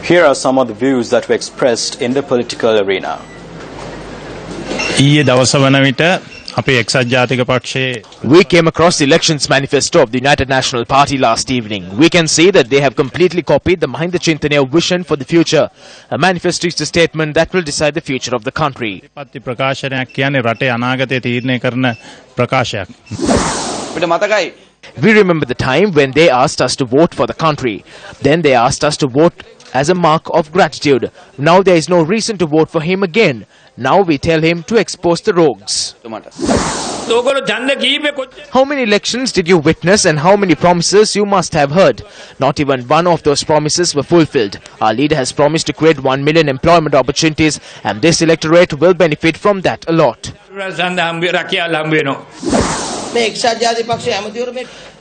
Here are some of the views that were expressed in the political arena. We came across the elections manifesto of the United National Party last evening. We can see that they have completely copied the Mahinda Chintanya vision for the future. A manifesto is the statement that will decide the future of the country. We remember the time when they asked us to vote for the country. Then they asked us to vote as a mark of gratitude. Now there is no reason to vote for him again. Now we tell him to expose the rogues. How many elections did you witness and how many promises you must have heard? Not even one of those promises were fulfilled. Our leader has promised to create 1 million employment opportunities and this electorate will benefit from that a lot.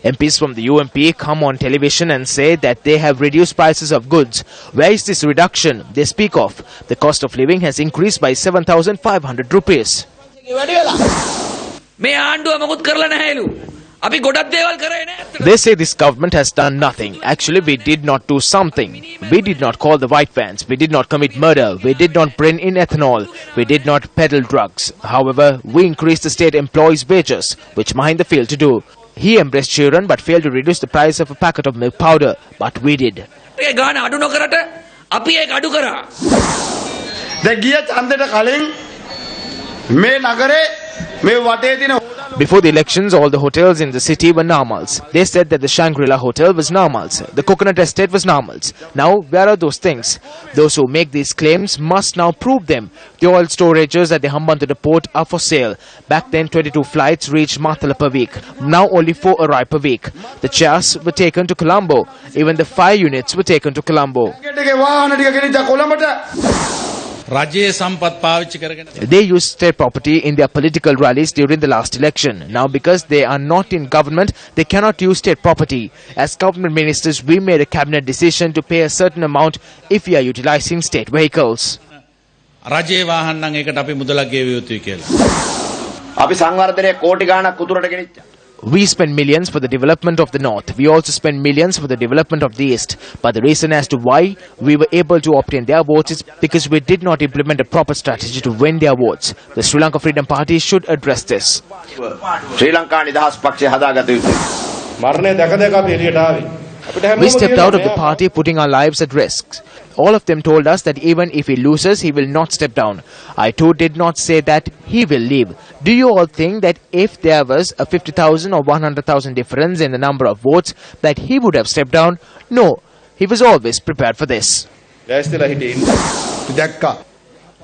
MPs from the UMP come on television and say that they have reduced prices of goods. Where is this reduction they speak of? The cost of living has increased by 7,500 rupees. They say this government has done nothing. Actually, we did not do something. We did not call the white vans. We did not commit murder. We did not bring in ethanol. We did not peddle drugs. However, we increased the state employees' wages, which Mahinda failed to do. He embraced children but failed to reduce the price of a packet of milk powder. But we did. Before the elections, all the hotels in the city were normals. They said that the Shangri-La hotel was normals. The coconut estate was normals. Now, where are those things? Those who make these claims must now prove them. The oil storages at the Hambantota port are for sale. Back then, 22 flights reached Mathala per week. Now, only 4 arrive per week. The chairs were taken to Colombo. Even the fire units were taken to Colombo. They used state property in their political rallies during the last election. Now because they are not in government, they cannot use state property. As government ministers, we made a cabinet decision to pay a certain amount if we are utilizing state vehicles. We spend millions for the development of the north. We also spend millions for the development of the east. But the reason as to why we were able to obtain their votes is because we did not implement a proper strategy to win their votes. The Sri Lanka Freedom Party should address this. We stepped out of the party, putting our lives at risk. All of them told us that even if he loses, he will not step down. I too did not say that he will leave. Do you all think that if there was a 50,000 or 100,000 difference in the number of votes, that he would have stepped down? No, he was always prepared for this.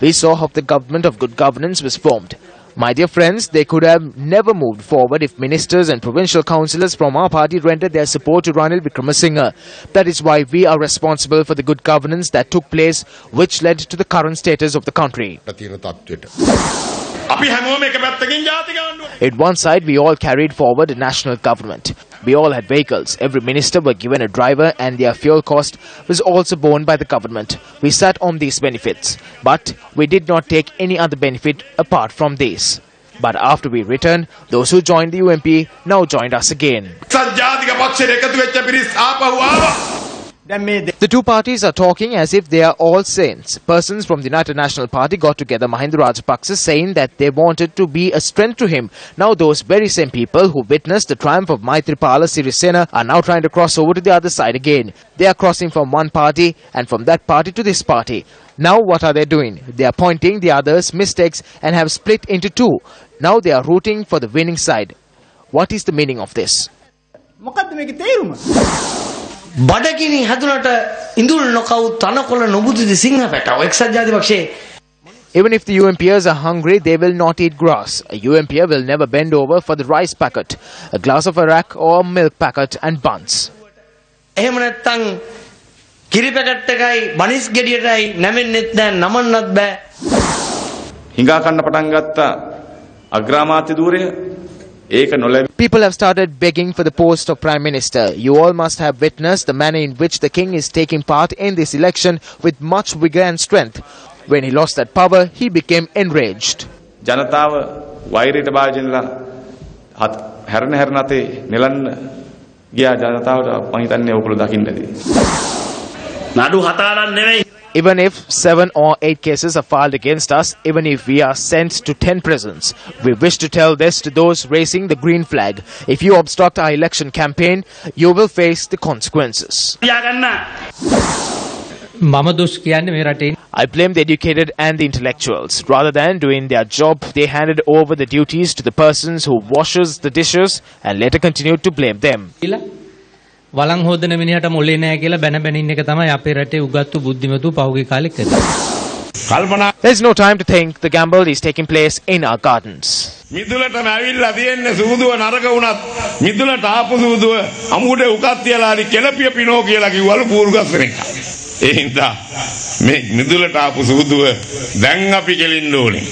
We saw how the government of good governance was formed. My dear friends, they could have never moved forward if ministers and provincial councillors from our party rendered their support to Ranil Wickremesinghe. That is why we are responsible for the good governance that took place, which led to the current status of the country. At one side, we all carried forward a national government. We all had vehicles. Every minister were given a driver and their fuel cost was also borne by the government. We sat on these benefits. But we did not take any other benefit apart from these. But after we returned, those who joined the UMP now joined us again. The two parties are talking as if they are all saints. Persons from the United National Party got together Mahinda Rajapaksa saying that they wanted to be a strength to him. Now those very same people who witnessed the triumph of Maithripala Sirisena are now trying to cross over to the other side again. They are crossing from one party and from that party to this party. Now what are they doing? They are pointing the others' mistakes and have split into two. Now they are rooting for the winning side. What is the meaning of this? Even if the UMPers are hungry, they will not eat grass. A UMPer will never bend over for the rice packet, a glass of arak or milk packet and buns. People have started begging for the post of Prime Minister. You all must have witnessed the manner in which the king is taking part in this election with much vigor and strength. When he lost that power, he became enraged. නඩු 4ක් නෙවෙයි. Even if 7 or 8 cases are filed against us, even if we are sent to 10 prisons, we wish to tell this to those raising the green flag. If you obstruct our election campaign, you will face the consequences. I blame the educated and the intellectuals. Rather than doing their job, they handed over the duties to the persons who washes the dishes and later continued to blame them. වලං හොදන මිනිහට මොලේ නැහැ කියලා බැන බැන ඉන්න එක තමයි අපේ රටේ උගත්තු බුද්ධිමතු පහුගිය කාලේ කරන්නේ. There's no time to think. The gamble is taking place in our gardens. මිදුලටම ඇවිල්ලා තියෙන්නේ සූදුව නරක වුණත් මිදුලට ආපු සූදුව අමුඩේ උකත් තියලා හරි කෙලපිය පිනෝ කියලා කිව්වලු පූර්ගස්සන එක. ඒ හින්දා මේ මිදුලට ආපු සූදුව දැන් අපි කෙලින්න ඕනේ.